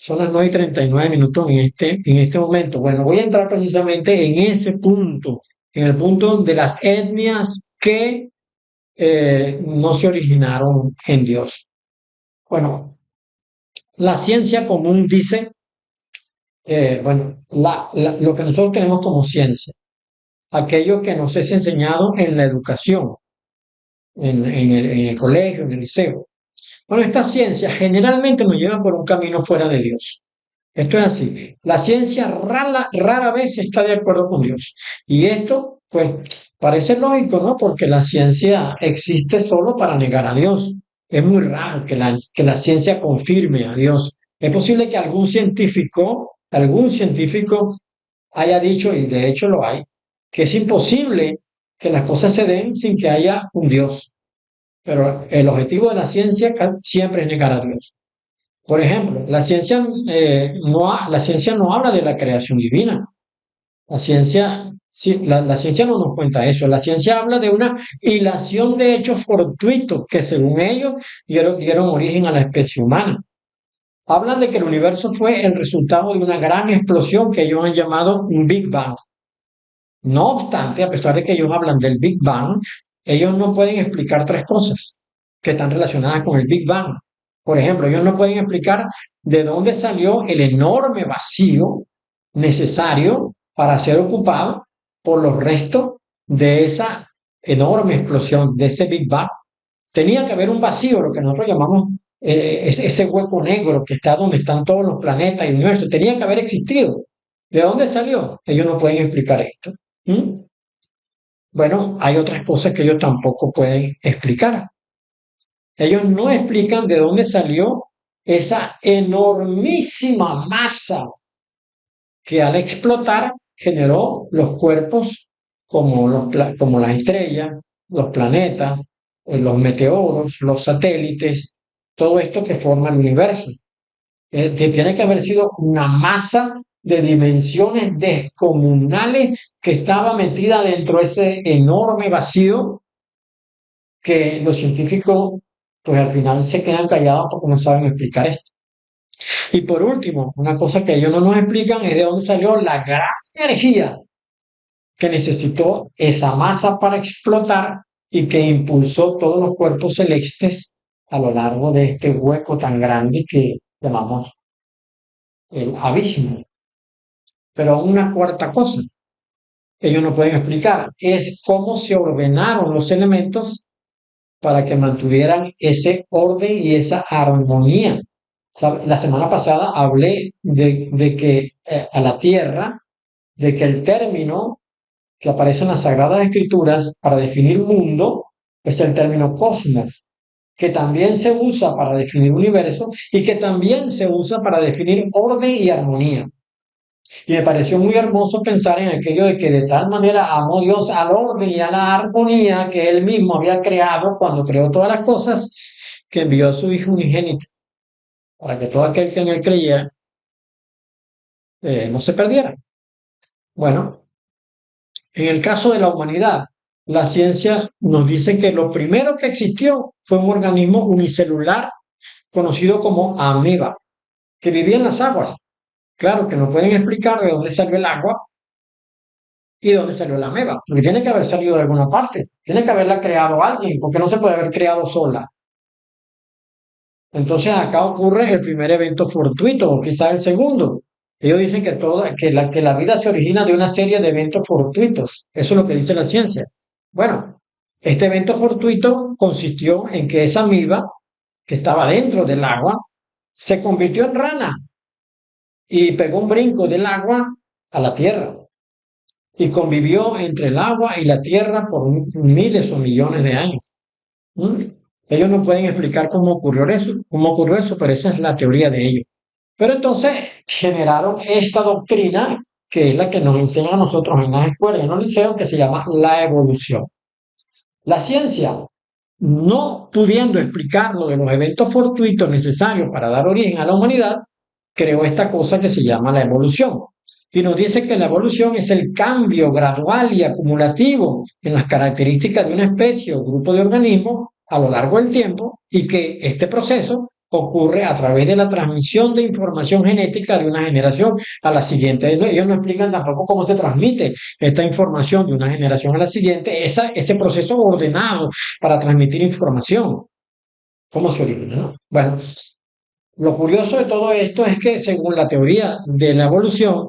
Son las 9:39 en este momento. Bueno, voy a entrar precisamente en ese punto, en el punto de las etnias que no se originaron en Dios. Bueno, la ciencia común dice, bueno, lo que nosotros tenemos como ciencia, aquello que nos es enseñado en la educación, en el colegio, en el liceo. Bueno, esta ciencia generalmente nos lleva por un camino fuera de Dios. Esto es así. La ciencia rara vez está de acuerdo con Dios. Y esto, pues, parece lógico, ¿no? Porque la ciencia existe solo para negar a Dios. Es muy raro que la ciencia confirme a Dios. Es posible que algún científico haya dicho, y de hecho lo hay, que es imposible que las cosas se den sin que haya un Dios. Pero el objetivo de la ciencia siempre es negar a Dios. Por ejemplo, la ciencia no habla de la creación divina. La ciencia, sí, la ciencia no nos cuenta eso. La ciencia habla de una hilación de hechos fortuitos que según ellos dieron origen a la especie humana. Hablan de que el universo fue el resultado de una gran explosión que ellos han llamado un Big Bang. No obstante, a pesar de que ellos hablan del Big Bang, ellos no pueden explicar tres cosas que están relacionadas con el Big Bang. Por ejemplo, ellos no pueden explicar de dónde salió el enorme vacío necesario para ser ocupado por los restos de esa enorme explosión, de ese Big Bang. Tenía que haber un vacío, lo que nosotros llamamos ese hueco negro que está donde están todos los planetas y el universo. Tenía que haber existido. ¿De dónde salió? Ellos no pueden explicar esto. ¿Mm? Bueno, hay otras cosas que ellos tampoco pueden explicar. Ellos no explican de dónde salió esa enormísima masa que al explotar generó los cuerpos como las estrellas, los planetas, los meteoros, los satélites, todo esto que forma el universo. Que tiene que haber sido una masa de dimensiones descomunales que estaba metida dentro de ese enorme vacío que los científicos pues al final se quedan callados porque no saben explicar esto. Y por último, una cosa que ellos no nos explican es de dónde salió la gran energía que necesitó esa masa para explotar y que impulsó todos los cuerpos celestes a lo largo de este hueco tan grande que llamamos el abismo. Pero una cuarta cosa, ellos no pueden explicar, es cómo se ordenaron los elementos para que mantuvieran ese orden y esa armonía. La semana pasada hablé de que a la Tierra, de que el término que aparece en las Sagradas Escrituras para definir mundo es el término cosmos, que también se usa para definir universo y que también se usa para definir orden y armonía. Y me pareció muy hermoso pensar en aquello de que de tal manera amó Dios al orden y a la armonía que él mismo había creado cuando creó todas las cosas, que envió a su Hijo unigénito para que todo aquel que en él creyera no se perdiera. Bueno, en el caso de la humanidad, la ciencia nos dice que lo primero que existió fue un organismo unicelular conocido como ameba, que vivía en las aguas. Claro que no pueden explicar de dónde salió el agua y de dónde salió la ameba, porque tiene que haber salido de alguna parte, tiene que haberla creado alguien, porque no se puede haber creado sola. Entonces acá ocurre el primer evento fortuito, o quizás el segundo. Ellos dicen que la vida se origina de una serie de eventos fortuitos. Eso es lo que dice la ciencia. Bueno, este evento fortuito consistió en que esa amiba, que estaba dentro del agua, se convirtió en rana y pegó un brinco del agua a la tierra y convivió entre el agua y la tierra por miles o millones de años. ¿Mm? Ellos no pueden explicar cómo ocurrió eso, pero esa es la teoría de ellos. Pero entonces generaron esta doctrina que es la que nos enseñan a nosotros en las escuelas y en los liceos, que se llama la evolución. La ciencia, no pudiendo explicar lo de los eventos fortuitos necesarios para dar origen a la humanidad, creó esta cosa que se llama la evolución. Y nos dice que la evolución es el cambio gradual y acumulativo en las características de una especie o grupo de organismos a lo largo del tiempo y que este proceso ocurre a través de la transmisión de información genética de una generación a la siguiente. Ellos no explican tampoco cómo se transmite esta información de una generación a la siguiente, ese proceso ordenado para transmitir información. ¿Cómo se origina, no? Bueno, lo curioso de todo esto es que según la teoría de la evolución,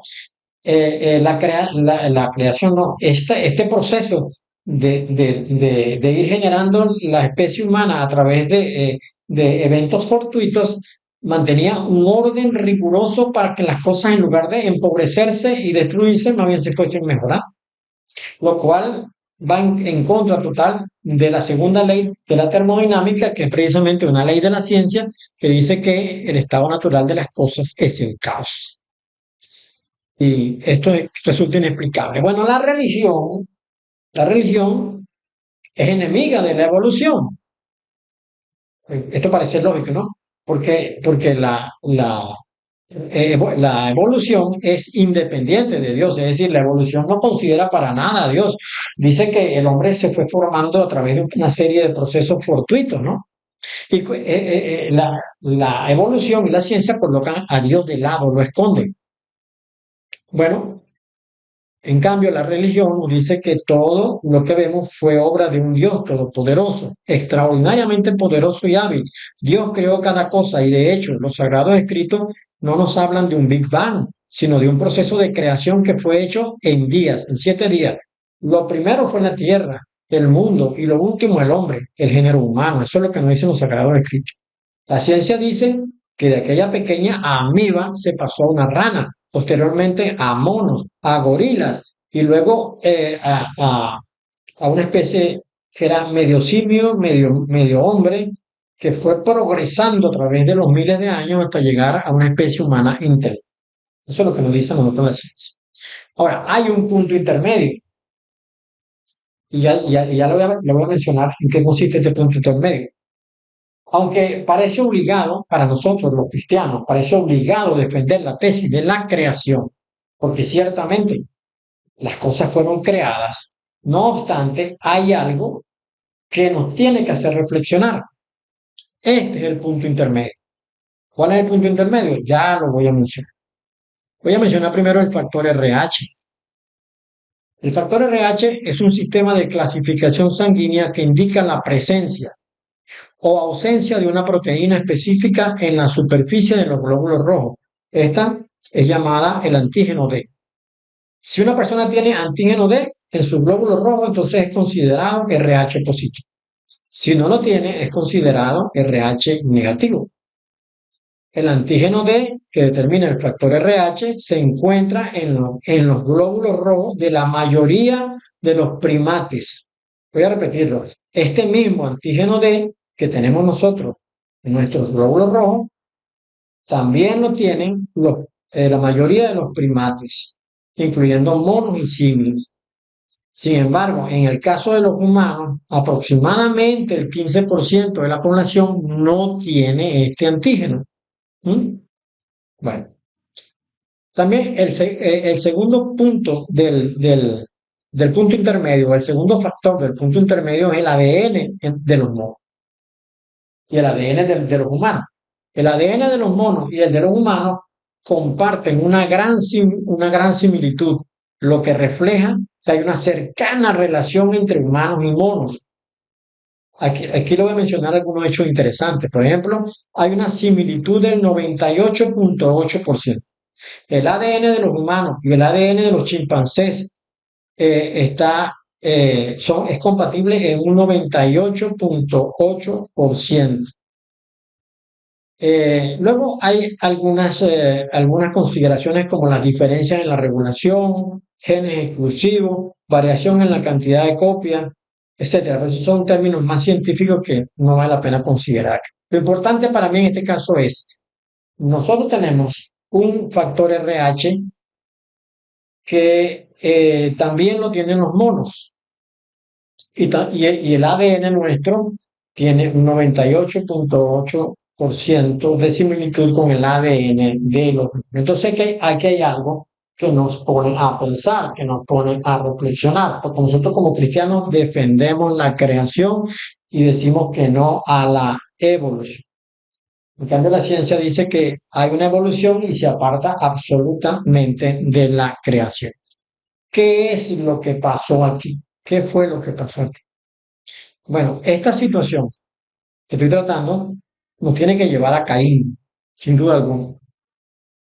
la creación, no, este proceso de ir generando la especie humana a través de eventos fortuitos mantenía un orden riguroso para que las cosas en lugar de empobrecerse y destruirse, más bien se fuesen mejorando, lo cual va en contra total de la segunda ley de la termodinámica, que es precisamente una ley de la ciencia que dice que el estado natural de las cosas es el caos. Y esto resulta inexplicable. Bueno, la religión es enemiga de la evolución. Esto parece lógico, ¿no? Porque la evolución es independiente de Dios, es decir, la evolución no considera para nada a Dios. Dice que el hombre se fue formando a través de una serie de procesos fortuitos, ¿no? Y la evolución y la ciencia colocan a Dios de lado, lo esconden. Bueno, en cambio, la religión nos dice que todo lo que vemos fue obra de un Dios todopoderoso, extraordinariamente poderoso y hábil. Dios creó cada cosa y de hecho los sagrados escritos no nos hablan de un Big Bang, sino de un proceso de creación que fue hecho en días, en 7 días. Lo primero fue la tierra, el mundo y lo último el hombre, el género humano. Eso es lo que nos dicen los sagrados escritos. La ciencia dice que de aquella pequeña amiba se pasó a una rana, posteriormente a monos, a gorilas y luego a una especie que era medio simio, medio hombre, que fue progresando a través de los miles de años hasta llegar a una especie humana inteligente. Eso es lo que nos dice a nosotros la ciencia. Ahora, hay un punto intermedio, y ya lo voy a mencionar en qué consiste este punto intermedio. Aunque parece obligado para nosotros los cristianos, parece obligado defender la tesis de la creación, porque ciertamente las cosas fueron creadas. No obstante, hay algo que nos tiene que hacer reflexionar. Este es el punto intermedio. ¿Cuál es el punto intermedio? Ya lo voy a mencionar. Voy a mencionar primero el factor RH. El factor RH es un sistema de clasificación sanguínea que indica la presencia o ausencia de una proteína específica en la superficie de los glóbulos rojos. Esta es llamada el antígeno D. Si una persona tiene antígeno D en sus glóbulos rojos, entonces es considerado RH positivo. Si no lo tiene, es considerado RH negativo. El antígeno D, que determina el factor RH, se encuentra en los glóbulos rojos de la mayoría de los primates. Voy a repetirlo. Este mismo antígeno D que tenemos nosotros en nuestros glóbulos rojos, también lo tienen la mayoría de los primates, incluyendo monos y simios. Sin embargo, en el caso de los humanos, aproximadamente el 15% de la población no tiene este antígeno. Bueno, también el segundo punto del punto intermedio, el segundo factor del punto intermedio es el ADN de los monos y el ADN de los humanos. El ADN de los monos y el de los humanos comparten una gran similitud, lo que refleja que hay una cercana relación entre humanos y monos. Aquí le voy a mencionar algunos hechos interesantes. Por ejemplo, hay una similitud del 98.8%. El ADN de los humanos y el ADN de los chimpancés es compatible en un 98.8%. Luego hay algunas consideraciones como las diferencias en la regulación, genes exclusivos, variación en la cantidad de copias, etcétera. Pero esos son términos más científicos que no vale la pena considerar. Lo importante para mí en este caso es, nosotros tenemos un factor RH que también lo tienen los monos. Y el ADN nuestro tiene un 98.8% de similitud con el ADN de los monos. Entonces aquí hay algo que nos pone a pensar, que nos pone a reflexionar, porque nosotros como cristianos defendemos la creación y decimos que no a la evolución. En cambio, la ciencia dice que hay una evolución y se aparta absolutamente de la creación. ¿Qué es lo que pasó aquí? ¿Qué fue lo que pasó aquí? Bueno, esta situación que estoy tratando nos tiene que llevar a Caín, sin duda alguna.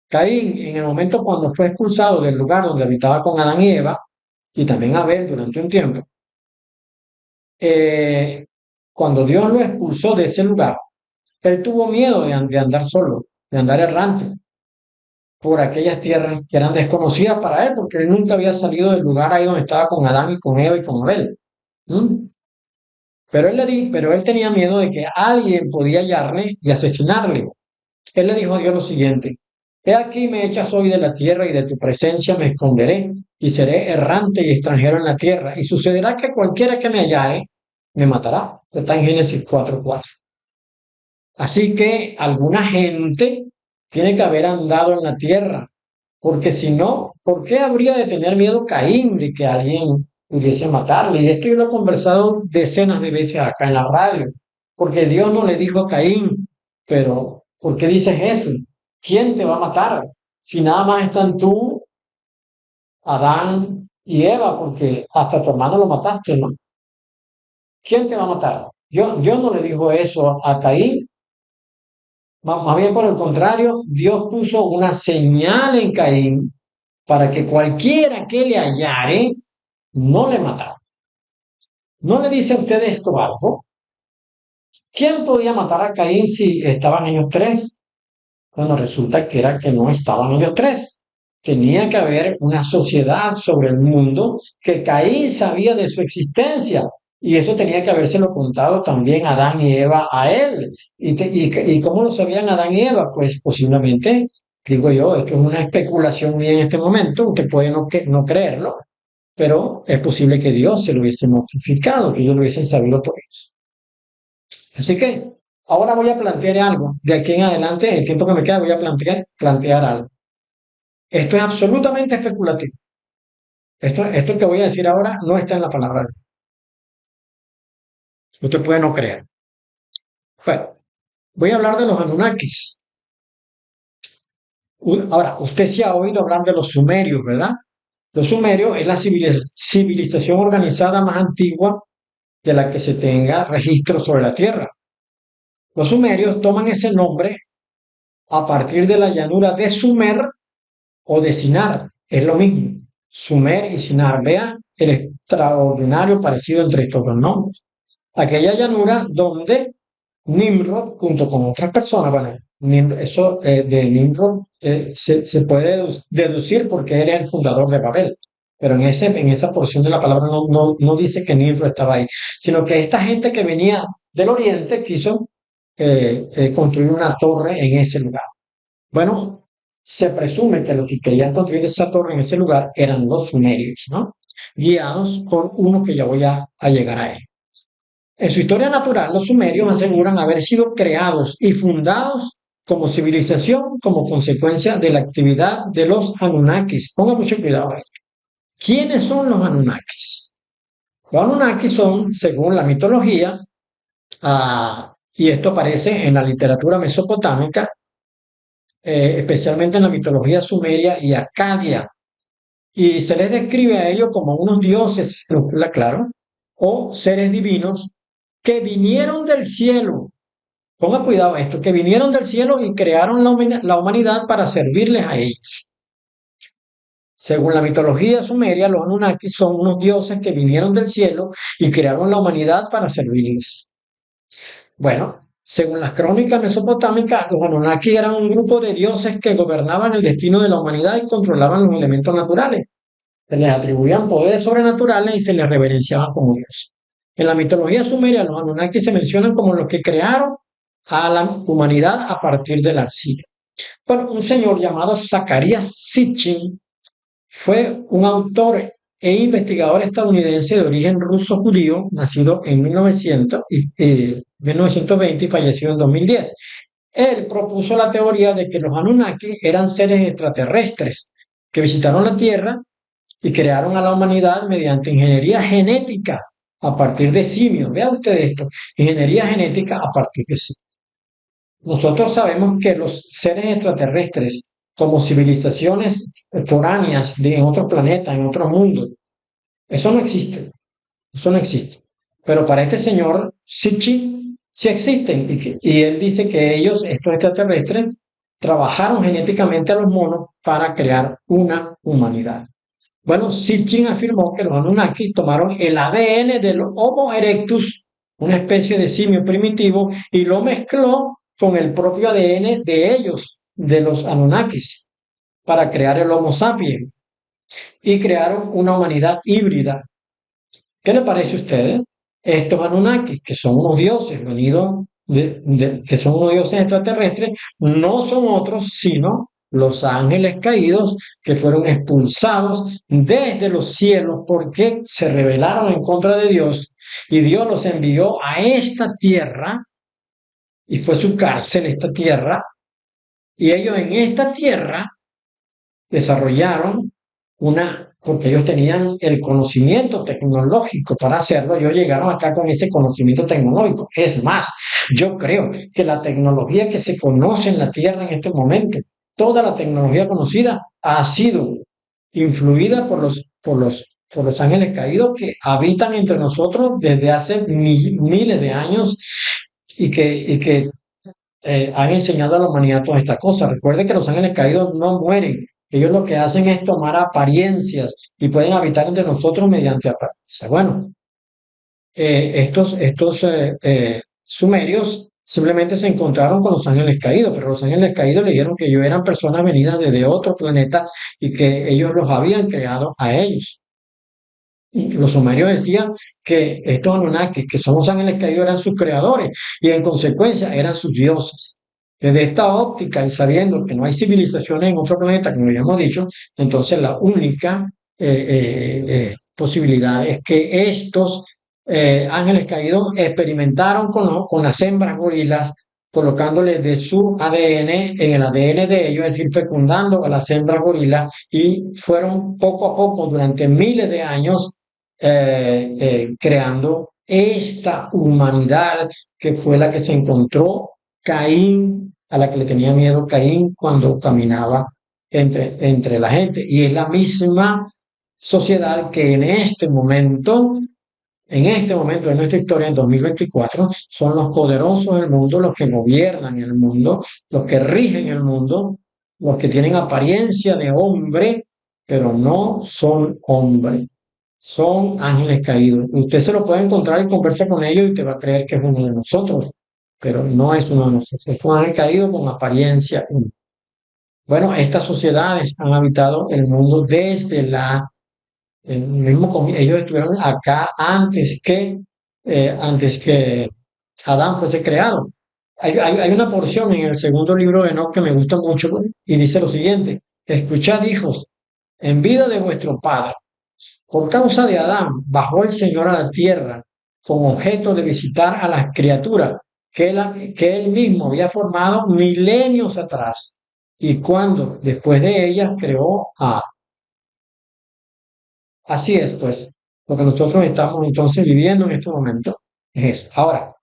Caín, en el momento cuando fue expulsado del lugar donde habitaba con Adán y Eva, y también Abel durante un tiempo, eh, cuando Dios lo expulsó de ese lugar, él tuvo miedo de andar solo, de andar errante por aquellas tierras que eran desconocidas para él, porque él nunca había salido del lugar ahí donde estaba con Adán y con Eva y con Abel. ¿Mm? Pero él tenía miedo de que alguien podía hallarle y asesinarle. Él le dijo a Dios lo siguiente: He aquí me echas hoy de la tierra y de tu presencia me esconderé y seré errante y extranjero en la tierra. Y sucederá que cualquiera que me hallare me matará. Está en Génesis 4:4. Así que alguna gente tiene que haber andado en la tierra, porque si no, ¿por qué habría de tener miedo Caín de que alguien pudiese matarle? Y esto yo lo he conversado decenas de veces acá en la radio, porque Dios no le dijo a Caín, pero ¿por qué dices eso? ¿Quién te va a matar? Si nada más están tú, Adán y Eva, porque hasta tu hermano lo mataste, ¿no? ¿Quién te va a matar? Dios no le dijo eso a Caín. Más bien por el contrario, Dios puso una señal en Caín para que cualquiera que le hallare no le matara. ¿No le dice a usted esto algo? ¿Quién podía matar a Caín si estaban ellos tres? Bueno, resulta que era que no estaban ellos tres. Tenía que haber una sociedad sobre el mundo que Caín sabía de su existencia. Y eso tenía que habérselo contado también Adán y Eva a él. ¿Y cómo lo sabían Adán y Eva? Pues posiblemente, digo yo, esto es una especulación mía en este momento, usted puede no creerlo, pero es posible que Dios se lo hubiese notificado, que ellos lo hubiesen sabido por eso. Así que ahora voy a plantear algo. De aquí en adelante, el tiempo que me queda, voy a plantear algo. Esto es absolutamente especulativo. Esto que voy a decir ahora no está en la palabra. Usted puede no creer. Bueno, voy a hablar de los Anunnakis. Ahora, usted sí ha oído hablar de los sumerios, ¿verdad? Los sumerios es la civilización organizada más antigua de la que se tenga registro sobre la Tierra. Los sumerios toman ese nombre a partir de la llanura de Sumer o de Sinar. Es lo mismo. Sumer y Sinar. Vea el extraordinario parecido entre estos dos nombres. Aquella llanura donde Nimrod, junto con otras personas, bueno, eso de Nimrod se puede deducir porque él es el fundador de Babel. Pero en esa porción de la palabra no dice que Nimrod estaba ahí, sino que esta gente que venía del oriente quiso construir una torre en ese lugar. Bueno, se presume que los que querían construir esa torre en ese lugar eran los sumerios, ¿no? Guiados por uno que ya voy a llegar a él. En su historia natural, los sumerios aseguran haber sido creados y fundados como civilización como consecuencia de la actividad de los Anunnakis. Ponga mucho cuidado a esto. ¿Quiénes son los Anunnakis? Los Anunnakis son, según la mitología, y esto aparece en la literatura mesopotámica, especialmente en la mitología sumeria y acadia, y se les describe a ellos como unos dioses, claro, o seres divinos que vinieron del cielo. Ponga cuidado a esto, que vinieron del cielo y crearon la humanidad para servirles a ellos. Según la mitología sumeria, los Anunnakis son unos dioses que vinieron del cielo y crearon la humanidad para servirles. Bueno, según las crónicas mesopotámicas, los Anunnaki eran un grupo de dioses que gobernaban el destino de la humanidad y controlaban los elementos naturales. Se les atribuían poderes sobrenaturales y se les reverenciaban como dioses. En la mitología sumeria, los Anunnaki se mencionan como los que crearon a la humanidad a partir de la arcilla. Bueno, un señor llamado Zacarías Sitchin fue un autor e investigador estadounidense de origen ruso-judío, nacido en 1920 y fallecido en 2010. Él propuso la teoría de que los Anunnaki eran seres extraterrestres que visitaron la Tierra y crearon a la humanidad mediante ingeniería genética a partir de simios. Vea usted esto, ingeniería genética a partir de simios. Nosotros sabemos que los seres extraterrestres, como civilizaciones foráneas en otros planetas, en otros mundos, eso no existe, eso no existe. Pero para este señor Sitchin sí existen y él dice que ellos, estos extraterrestres, trabajaron genéticamente a los monos para crear una humanidad. Bueno, Sitchin afirmó que los Anunnaki tomaron el ADN del Homo erectus, una especie de simio primitivo, y lo mezcló con el propio ADN de ellos, de los Anunnakis, para crear el Homo sapiens y crearon una humanidad híbrida. ¿Qué le parece a ustedes? Estos Anunnakis, que son unos dioses venidos que son unos dioses extraterrestres, no son otros sino los ángeles caídos que fueron expulsados desde los cielos porque se rebelaron en contra de Dios y Dios los envió a esta tierra y fue su cárcel esta tierra y ellos en esta tierra desarrollaron porque ellos tenían el conocimiento tecnológico para hacerlo, ellos llegaron acá con ese conocimiento tecnológico. Es más, yo creo que la tecnología que se conoce en la Tierra en este momento, toda la tecnología conocida ha sido influida por los ángeles caídos que habitan entre nosotros desde hace miles de años y que han enseñado a la humanidad todas estas cosas. Recuerde que los ángeles caídos no mueren. Ellos lo que hacen es tomar apariencias y pueden habitar entre nosotros mediante apariencias. Bueno, estos sumerios simplemente se encontraron con los ángeles caídos, pero los ángeles caídos le dijeron que ellos eran personas venidas desde otro planeta y que ellos los habían creado a ellos. Los sumerios decían que estos Anunnakis, que son los ángeles caídos, eran sus creadores y en consecuencia eran sus dioses. Desde esta óptica y sabiendo que no hay civilizaciones en otro planeta, como ya hemos dicho, entonces la única posibilidad es que estos ángeles caídos experimentaron con las hembras gorilas, colocándoles de su ADN en el ADN de ellos, es decir, fecundando a las hembras gorilas, y fueron poco a poco, durante miles de años, creando esta humanidad que fue la que se encontró Caín, a la que le tenía miedo Caín cuando caminaba entre la gente. Y es la misma sociedad que en este momento de nuestra historia, en 2024, son los poderosos del mundo, los que gobiernan el mundo, los que rigen el mundo, los que tienen apariencia de hombre, pero no son hombres, son ángeles caídos. Usted se lo puede encontrar y conversa con ellos y te va a creer que es uno de nosotros, pero no es uno de nosotros, es un ángel caído con apariencia. Bueno, estas sociedades han habitado el mundo desde ellos estuvieron acá antes que Adán fuese creado. Hay una porción en el segundo libro de Enoc que me gusta mucho y dice lo siguiente: escuchad, hijos, en vida de vuestro padre. Por causa de Adán, bajó el Señor a la tierra con objeto de visitar a las criaturas que él mismo había formado milenios atrás. Y cuando, después de ellas, creó a... Así es, pues, lo que nosotros estamos entonces viviendo en este momento es eso. Ahora,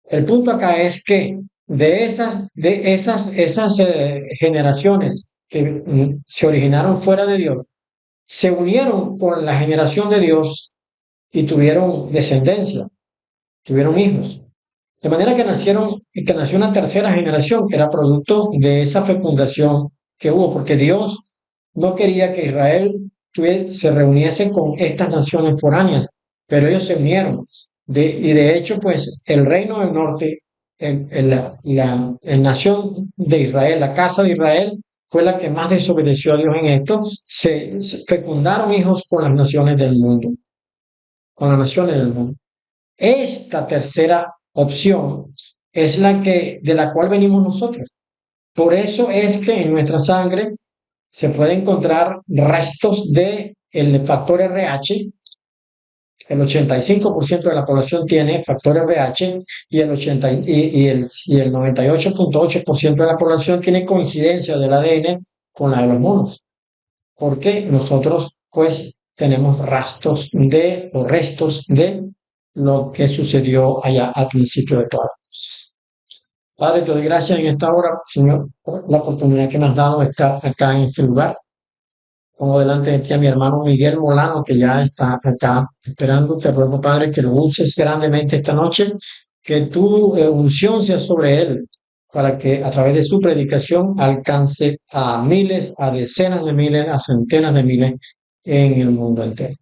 el punto acá es que de esas generaciones que se originaron fuera de Dios, se unieron con la generación de Dios y tuvieron descendencia, tuvieron hijos. De manera que nació una tercera generación que era producto de esa fecundación que hubo, porque Dios no quería que Israel se reuniese con estas naciones foráneas, pero ellos se unieron. Y de hecho, pues el reino del norte, la nación de Israel, la casa de Israel, fue la que más desobedeció a Dios en esto. Se fecundaron hijos con las naciones del mundo, con las naciones del mundo. Esta tercera opción es de la cual venimos nosotros. Por eso es que en nuestra sangre se puede encontrar restos de el factor RH. El 85% de la población tiene factor RH y el 98.8% de la población tiene coincidencia del ADN con la de los monos. Porque nosotros, pues, tenemos restos de lo que sucedió allá al principio de todas las cosas. Padre, te doy gracias en esta hora, Señor, por la oportunidad que me has dado de estar acá en este lugar. Pongo delante de ti a mi hermano Miguel Molano, que ya está acá esperando. Te ruego, Padre, que lo uses grandemente esta noche, que tu unción sea sobre él, para que a través de su predicación alcance a miles, a decenas de miles, a centenas de miles en el mundo entero.